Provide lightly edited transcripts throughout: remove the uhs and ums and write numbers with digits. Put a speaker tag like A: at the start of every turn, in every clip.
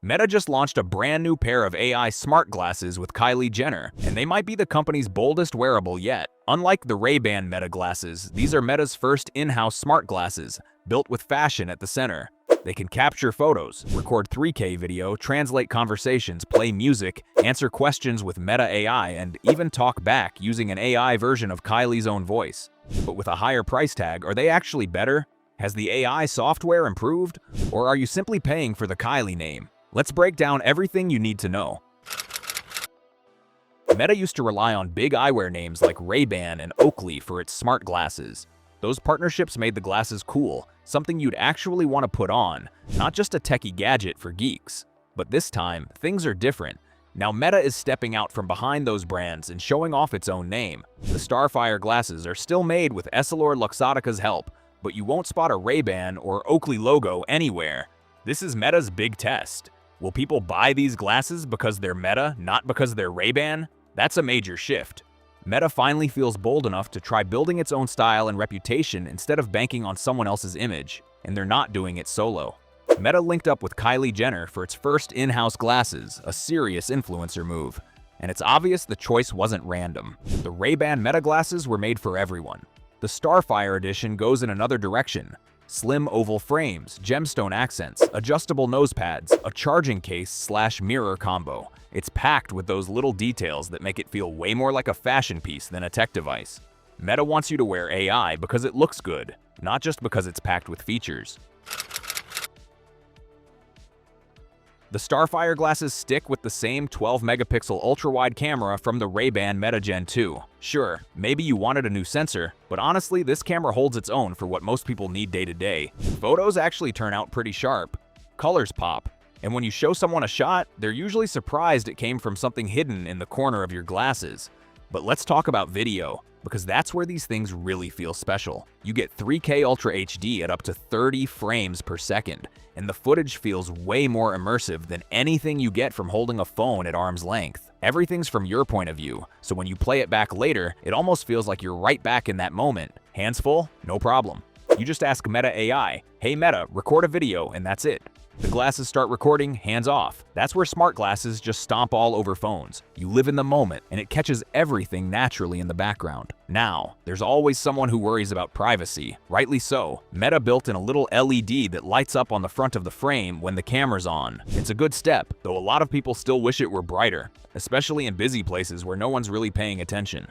A: Meta just launched a brand new pair of AI smart glasses with Kylie Jenner, and they might be the company's boldest wearable yet. Unlike the Ray-Ban Meta glasses, these are Meta's first in-house smart glasses, built with fashion at the center. They can capture photos, record 3K video, translate conversations, play music, answer questions with Meta AI, and even talk back using an AI version of Kylie's own voice. But with a higher price tag, are they actually better? Has the AI software improved? Or are you simply paying for the Kylie name? Let's break down everything you need to know. Meta used to rely on big eyewear names like Ray-Ban and Oakley for its smart glasses. Those partnerships made the glasses cool, something you'd actually want to put on, not just a techie gadget for geeks. But this time, things are different. Now Meta is stepping out from behind those brands and showing off its own name. The Starfire glasses are still made with EssilorLuxottica's help, but you won't spot a Ray-Ban or Oakley logo anywhere. This is Meta's big test. Will people buy these glasses because they're Meta, not because they're Ray-Ban? That's a major shift. Meta finally feels bold enough to try building its own style and reputation instead of banking on someone else's image, and they're not doing it solo. Meta linked up with Kylie Jenner for its first in-house glasses, a serious influencer move. And it's obvious the choice wasn't random. The Ray-Ban Meta glasses were made for everyone. The Starfire edition goes in another direction. Slim oval frames, gemstone accents, adjustable nose pads, a charging case/mirror combo. It's packed with those little details that make it feel way more like a fashion piece than a tech device. Meta wants you to wear AI because it looks good, not just because it's packed with features. The Starfire glasses stick with the same 12-megapixel ultra-wide camera from the Ray-Ban Meta Gen 2. Sure, maybe you wanted a new sensor, but honestly, this camera holds its own for what most people need day-to-day. Photos actually turn out pretty sharp. Colors pop. And when you show someone a shot, they're usually surprised it came from something hidden in the corner of your glasses. But let's talk about video, because that's where these things really feel special. You get 3K Ultra HD at up to 30 frames per second, and the footage feels way more immersive than anything you get from holding a phone at arm's length. Everything's from your point of view, so when you play it back later, it almost feels like you're right back in that moment. Hands full? No problem. You just ask Meta AI, "Hey Meta, record a video," and that's it. The glasses start recording, hands off. That's where smart glasses just stomp all over phones. You live in the moment, and it catches everything naturally in the background. Now, there's always someone who worries about privacy. Rightly so. Meta built in a little LED that lights up on the front of the frame when the camera's on. It's a good step, though a lot of people still wish it were brighter, especially in busy places where no one's really paying attention.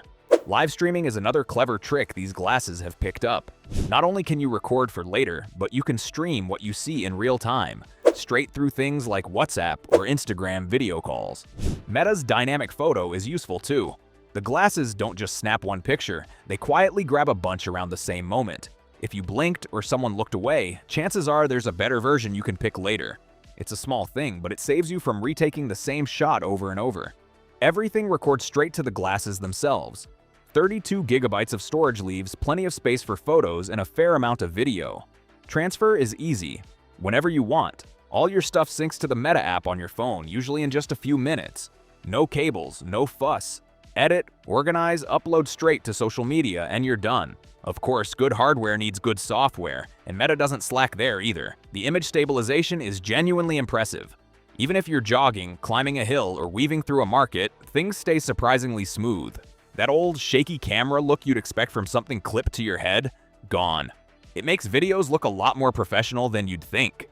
A: Live streaming is another clever trick these glasses have picked up. Not only can you record for later, but you can stream what you see in real time, straight through things like WhatsApp or Instagram video calls. Meta's dynamic photo is useful too. The glasses don't just snap one picture, they quietly grab a bunch around the same moment. If you blinked or someone looked away, chances are there's a better version you can pick later. It's a small thing, but it saves you from retaking the same shot over and over. Everything records straight to the glasses themselves. 32 gigabytes of storage leaves plenty of space for photos and a fair amount of video. Transfer is easy, whenever you want. All your stuff syncs to the Meta app on your phone, usually in just a few minutes. No cables, no fuss. Edit, organize, upload straight to social media, and you're done. Of course, good hardware needs good software, and Meta doesn't slack there either. The image stabilization is genuinely impressive. Even if you're jogging, climbing a hill, or weaving through a market, things stay surprisingly smooth. That old shaky camera look you'd expect from something clipped to your head? Gone. It makes videos look a lot more professional than you'd think.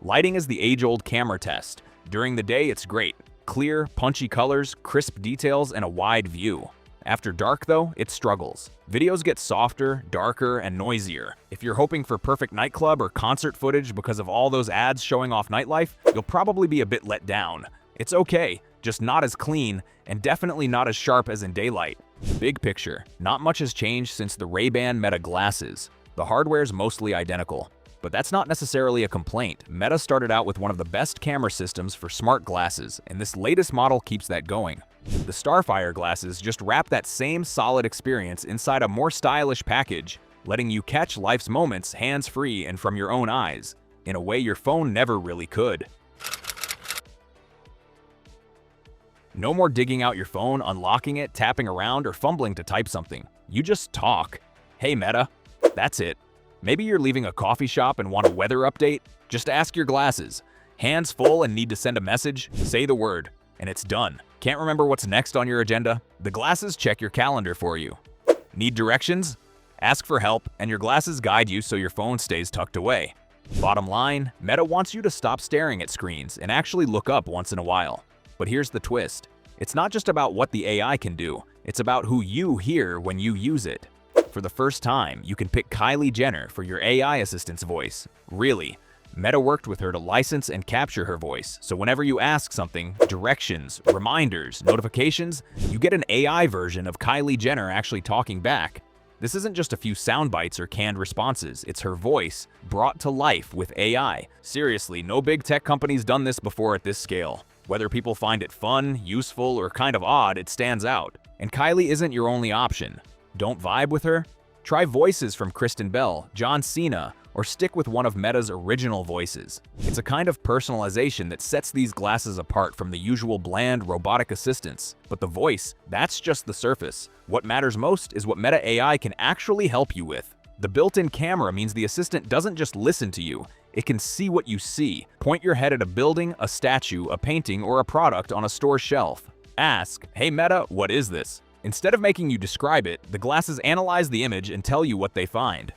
A: Lighting is the age-old camera test. During the day, it's great. Clear, punchy colors, crisp details, and a wide view. After dark, though, it struggles. Videos get softer, darker, and noisier. If you're hoping for perfect nightclub or concert footage because of all those ads showing off nightlife, you'll probably be a bit let down. It's okay, just not as clean, and definitely not as sharp as in daylight. Big picture, not much has changed since the Ray-Ban Meta glasses. The hardware's mostly identical. But that's not necessarily a complaint. Meta started out with one of the best camera systems for smart glasses, and this latest model keeps that going. The Starfire glasses just wrap that same solid experience inside a more stylish package, letting you catch life's moments hands-free and from your own eyes, in a way your phone never really could. No more digging out your phone, unlocking it, tapping around, or fumbling to type something. You just talk. "Hey Meta." That's it. Maybe you're leaving a coffee shop and want a weather update? Just ask your glasses. Hands full and need to send a message? Say the word, and it's done. Can't remember what's next on your agenda? The glasses check your calendar for you. Need directions? Ask for help, and your glasses guide you so your phone stays tucked away. Bottom line, Meta wants you to stop staring at screens and actually look up once in a while. But here's the twist. It's not just about what the AI can do, it's about who you hear when you use it. For the first time, you can pick Kylie Jenner for your AI assistant's voice. Really. Meta worked with her to license and capture her voice, so whenever you ask something, directions, reminders, notifications, you get an AI version of Kylie Jenner actually talking back. This isn't just a few sound bites or canned responses, it's her voice brought to life with AI. Seriously, no big tech company's done this before at this scale. Whether people find it fun, useful, or kind of odd, it stands out. And Kylie isn't your only option. Don't vibe with her? Try voices from Kristen Bell, John Cena, or stick with one of Meta's original voices. It's a kind of personalization that sets these glasses apart from the usual bland robotic assistants. But the voice, that's just the surface. What matters most is what Meta AI can actually help you with. The built-in camera means the assistant doesn't just listen to you, it can see what you see. Point your head at a building, a statue, a painting, or a product on a store shelf. Ask, "Hey Meta, what is this?" Instead of making you describe it, the glasses analyze the image and tell you what they find.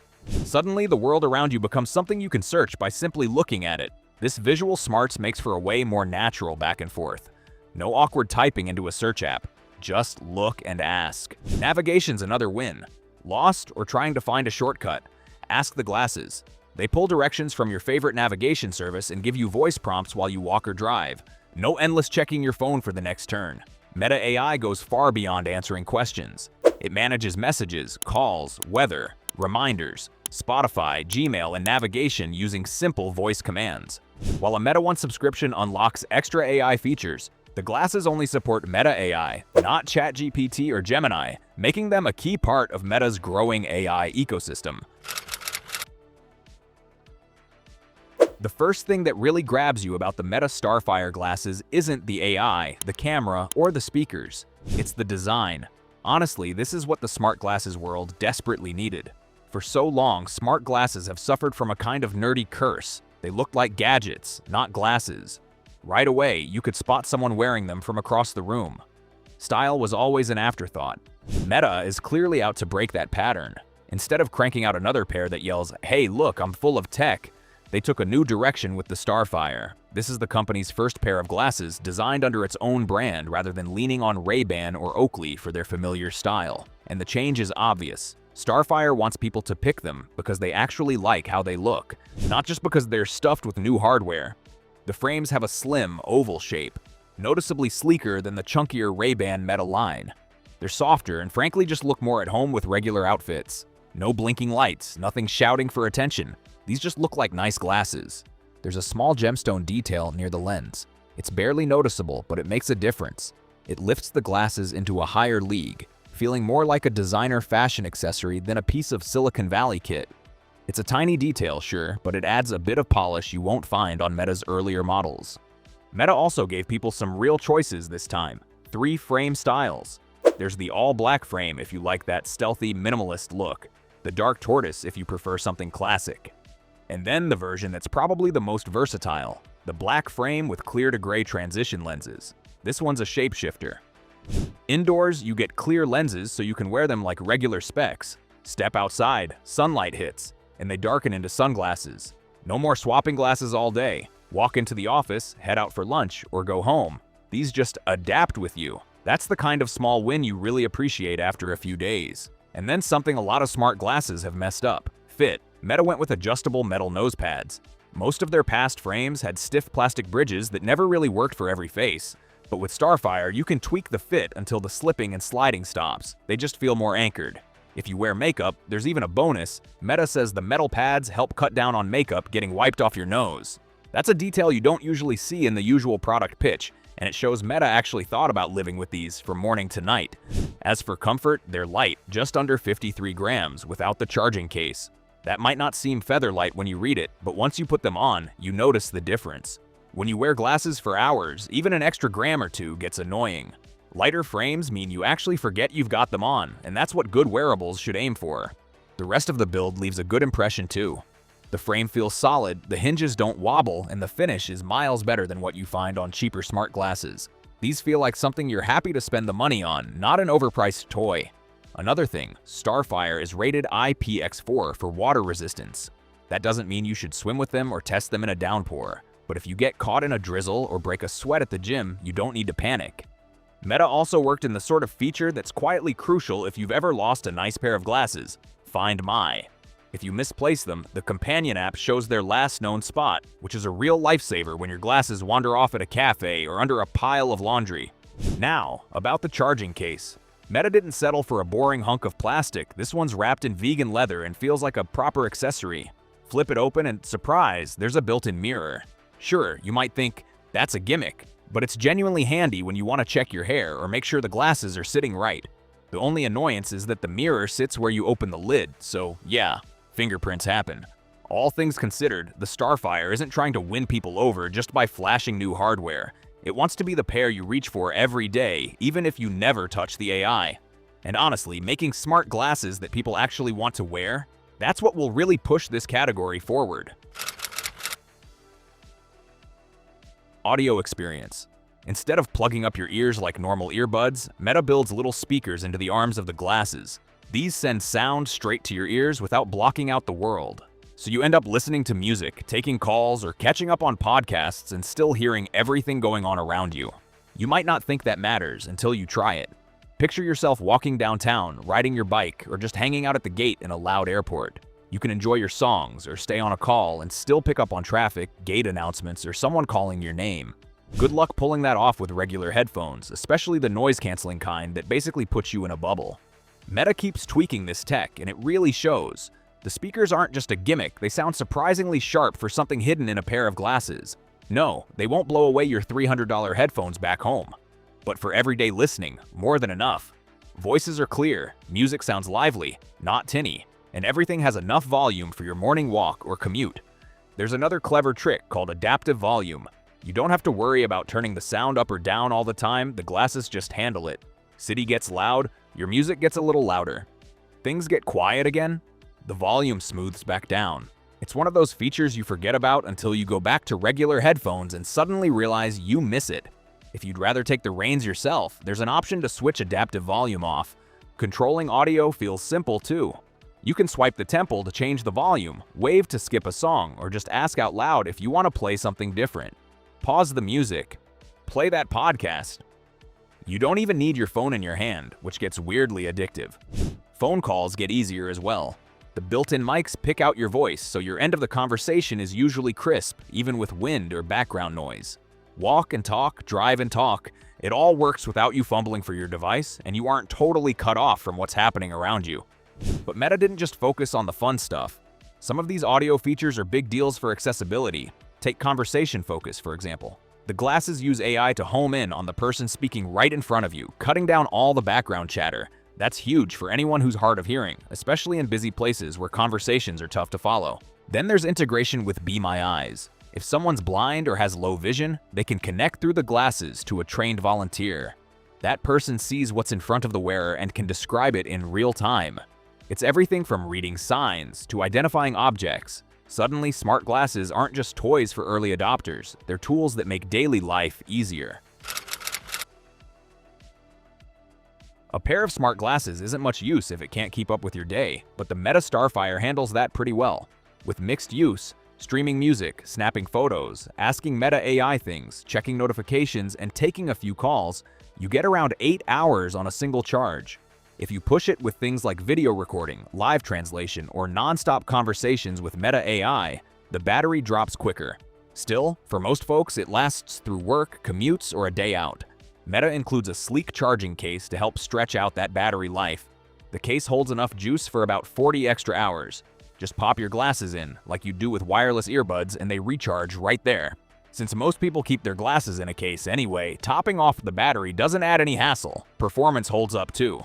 A: Suddenly, the world around you becomes something you can search by simply looking at it. This visual smarts makes for a way more natural back and forth. No awkward typing into a search app. Just look and ask. Navigation's another win. Lost or trying to find a shortcut? Ask the glasses. They pull directions from your favorite navigation service and give you voice prompts while you walk or drive. No endless checking your phone for the next turn. Meta AI goes far beyond answering questions. It manages messages, calls, weather, reminders, Spotify, Gmail, and navigation using simple voice commands. While a Meta One subscription unlocks extra AI features, the glasses only support Meta AI, not ChatGPT or Gemini, making them a key part of Meta's growing AI ecosystem. The first thing that really grabs you about the Meta Starfire glasses isn't the AI, the camera, or the speakers. It's the design. Honestly, this is what the smart glasses world desperately needed. For so long, smart glasses have suffered from a kind of nerdy curse. They looked like gadgets, not glasses. Right away, you could spot someone wearing them from across the room. Style was always an afterthought. Meta is clearly out to break that pattern. Instead of cranking out another pair that yells, "Hey, look, I'm full of tech," they took a new direction with the Starfire. This is the company's first pair of glasses designed under its own brand rather than leaning on Ray-Ban or Oakley for their familiar style. And the change is obvious. Starfire wants people to pick them because they actually like how they look, not just because they're stuffed with new hardware. The frames have a slim, oval shape, noticeably sleeker than the chunkier Ray-Ban Meta line. They're softer and frankly just look more at home with regular outfits. No blinking lights, nothing shouting for attention. These just look like nice glasses. There's a small gemstone detail near the lens. It's barely noticeable, but it makes a difference. It lifts the glasses into a higher league, feeling more like a designer fashion accessory than a piece of Silicon Valley kit. It's a tiny detail, sure, but it adds a bit of polish you won't find on Meta's earlier models. Meta also gave people some real choices this time. 3 frame styles. There's the all-black frame if you like that stealthy, minimalist look. The dark tortoise if you prefer something classic. And then the version that's probably the most versatile, the black frame with clear to gray transition lenses. This one's a shapeshifter. Indoors, you get clear lenses so you can wear them like regular specs. Step outside, sunlight hits, and they darken into sunglasses. No more swapping glasses all day. Walk into the office, head out for lunch, or go home. These just adapt with you. That's the kind of small win you really appreciate after a few days. And then something a lot of smart glasses have messed up: fit. Meta went with adjustable metal nose pads. Most of their past frames had stiff plastic bridges that never really worked for every face. But with Starfire, you can tweak the fit until the slipping and sliding stops. They just feel more anchored. If you wear makeup, there's even a bonus. Meta says the metal pads help cut down on makeup getting wiped off your nose. That's a detail you don't usually see in the usual product pitch, and it shows Meta actually thought about living with these from morning to night. As for comfort, they're light, just under 53 grams, without the charging case. That might not seem feather light when you read it, but once you put them on, you notice the difference. When you wear glasses for hours, even an extra gram or two gets annoying. Lighter frames mean you actually forget you've got them on, and that's what good wearables should aim for. The rest of the build leaves a good impression too. The frame feels solid, the hinges don't wobble, and the finish is miles better than what you find on cheaper smart glasses. These feel like something you're happy to spend the money on, not an overpriced toy. Another thing, Starfire is rated IPX4 for water resistance. That doesn't mean you should swim with them or test them in a downpour, but if you get caught in a drizzle or break a sweat at the gym, you don't need to panic. Meta also worked in the sort of feature that's quietly crucial if you've ever lost a nice pair of glasses: Find My. If you misplace them, the companion app shows their last known spot, which is a real lifesaver when your glasses wander off at a cafe or under a pile of laundry. Now, about the charging case. Meta didn't settle for a boring hunk of plastic. This one's wrapped in vegan leather and feels like a proper accessory. Flip it open and surprise, there's a built-in mirror. Sure, you might think, that's a gimmick, but it's genuinely handy when you want to check your hair or make sure the glasses are sitting right. The only annoyance is that the mirror sits where you open the lid, so yeah, fingerprints happen. All things considered, the Starfire isn't trying to win people over just by flashing new hardware. It wants to be the pair you reach for every day, even if you never touch the AI. And honestly, making smart glasses that people actually want to wear, that's what will really push this category forward. Audio experience. Instead of plugging up your ears like normal earbuds, Meta builds little speakers into the arms of the glasses. These send sound straight to your ears without blocking out the world. So you end up listening to music, taking calls, or catching up on podcasts and still hearing everything going on around you. You might not think that matters until you try it. Picture yourself walking downtown, riding your bike, or just hanging out at the gate in a loud airport. You can enjoy your songs or stay on a call and still pick up on traffic, gate announcements, or someone calling your name. Good luck pulling that off with regular headphones, especially the noise-canceling kind that basically puts you in a bubble. Meta keeps tweaking this tech, and it really shows. The speakers aren't just a gimmick, they sound surprisingly sharp for something hidden in a pair of glasses. No, they won't blow away your $300 headphones back home. But for everyday listening, more than enough. Voices are clear, music sounds lively, not tinny, and everything has enough volume for your morning walk or commute. There's another clever trick called adaptive volume. You don't have to worry about turning the sound up or down all the time, the glasses just handle it. City gets loud, your music gets a little louder. Things get quiet again, the volume smooths back down. It's one of those features you forget about until you go back to regular headphones and suddenly realize you miss it. If you'd rather take the reins yourself, there's an option to switch adaptive volume off. Controlling audio feels simple too. You can swipe the temple to change the volume, wave to skip a song, or just ask out loud if you want to play something different. Pause the music. Play that podcast. You don't even need your phone in your hand, which gets weirdly addictive. Phone calls get easier as well. The built-in mics pick out your voice, so your end of the conversation is usually crisp, even with wind or background noise. Walk and talk, drive and talk, it all works without you fumbling for your device, and you aren't totally cut off from what's happening around you. But Meta didn't just focus on the fun stuff. Some of these audio features are big deals for accessibility. Take conversation focus, for example. The glasses use AI to home in on the person speaking right in front of you, cutting down all the background chatter. That's huge for anyone who's hard of hearing, especially in busy places where conversations are tough to follow. Then there's integration with Be My Eyes. If someone's blind or has low vision, they can connect through the glasses to a trained volunteer. That person sees what's in front of the wearer and can describe it in real time. It's everything from reading signs to identifying objects. Suddenly, smart glasses aren't just toys for early adopters, they're tools that make daily life easier. A pair of smart glasses isn't much use if it can't keep up with your day, but the Meta Starfire handles that pretty well. With mixed use, streaming music, snapping photos, asking Meta AI things, checking notifications, and taking a few calls, you get around 8 hours on a single charge. If you push it with things like video recording, live translation, or non-stop conversations with Meta AI, the battery drops quicker. Still, for most folks, it lasts through work, commutes, or a day out. Meta includes a sleek charging case to help stretch out that battery life. The case holds enough juice for about 40 extra hours. Just pop your glasses in, like you do with wireless earbuds, and they recharge right there. Since most people keep their glasses in a case anyway, topping off the battery doesn't add any hassle. Performance holds up too.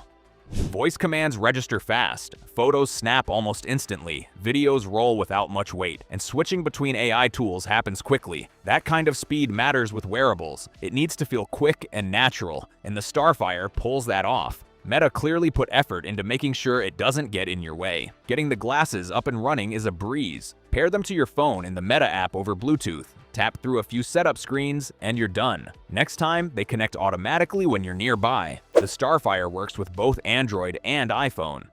A: Voice commands register fast, photos snap almost instantly, videos roll without much wait, and switching between AI tools happens quickly. That kind of speed matters with wearables. It needs to feel quick and natural, and the Starfire pulls that off. Meta clearly put effort into making sure it doesn't get in your way. Getting the glasses up and running is a breeze. Pair them to your phone in the Meta app over Bluetooth, tap through a few setup screens, and you're done. Next time, they connect automatically when you're nearby. The Starfire works with both Android and iPhone.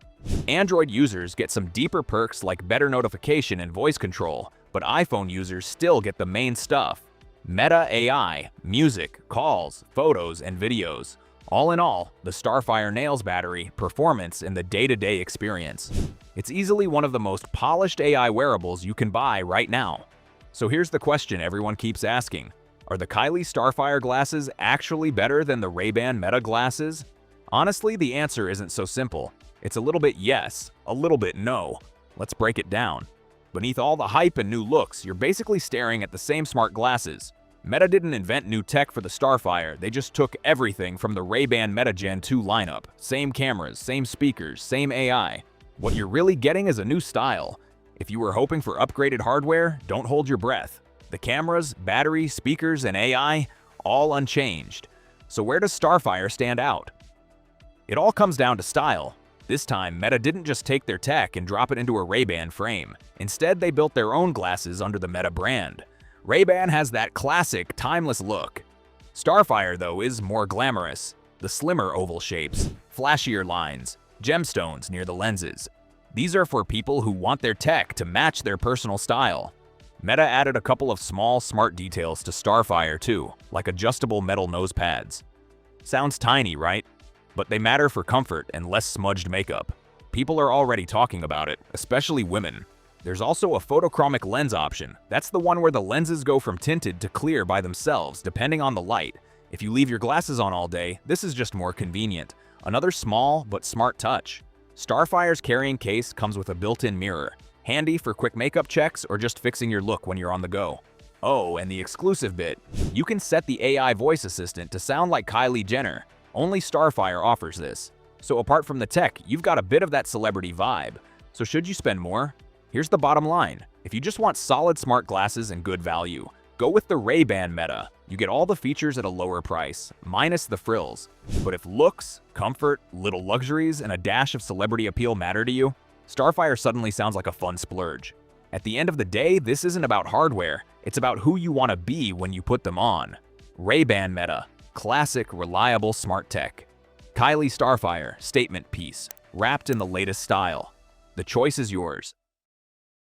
A: Android users get some deeper perks like better notification and voice control, but iPhone users still get the main stuff. Meta AI, music, calls, photos, and videos. All in all, the Starfire nails battery, performance, and the day-to-day experience. It's easily one of the most polished AI wearables you can buy right now. So here's the question everyone keeps asking. Are the Kylie Starfire glasses actually better than the Ray-Ban Meta glasses? Honestly, the answer isn't so simple. It's a little bit yes, a little bit no. Let's break it down. Beneath all the hype and new looks, you're basically staring at the same smart glasses. Meta didn't invent new tech for the Starfire, they just took everything from the Ray-Ban Meta Gen 2 lineup. Same cameras, same speakers, same AI. What you're really getting is a new style. If you were hoping for upgraded hardware, don't hold your breath. The cameras, battery, speakers, and AI, all unchanged. So where does Starfire stand out? It all comes down to style. This time, Meta didn't just take their tech and drop it into a Ray-Ban frame. Instead, they built their own glasses under the Meta brand. Ray-Ban has that classic, timeless look. Starfire, though, is more glamorous. The slimmer oval shapes, flashier lines, gemstones near the lenses. These are for people who want their tech to match their personal style. Meta added a couple of small, smart details to Starfire too, like adjustable metal nose pads. Sounds tiny, right? But they matter for comfort and less smudged makeup. People are already talking about it, especially women. There's also a photochromic lens option. That's the one where the lenses go from tinted to clear by themselves, depending on the light. If you leave your glasses on all day, this is just more convenient. Another small but smart touch. Starfire's carrying case comes with a built-in mirror, handy for quick makeup checks or just fixing your look when you're on the go. Oh, and the exclusive bit. You can set the AI voice assistant to sound like Kylie Jenner. Only Starfire offers this. So apart from the tech, you've got a bit of that celebrity vibe. So should you spend more? Here's the bottom line. If you just want solid smart glasses and good value, go with the Ray-Ban Meta. You get all the features at a lower price, minus the frills. But if looks, comfort, little luxuries, and a dash of celebrity appeal matter to you, Starfire suddenly sounds like a fun splurge. At the end of the day, this isn't about hardware. It's about who you want to be when you put them on. Ray-Ban Meta. Classic, reliable smart tech. Kylie Starfire, statement piece, wrapped in the latest style. The choice is yours.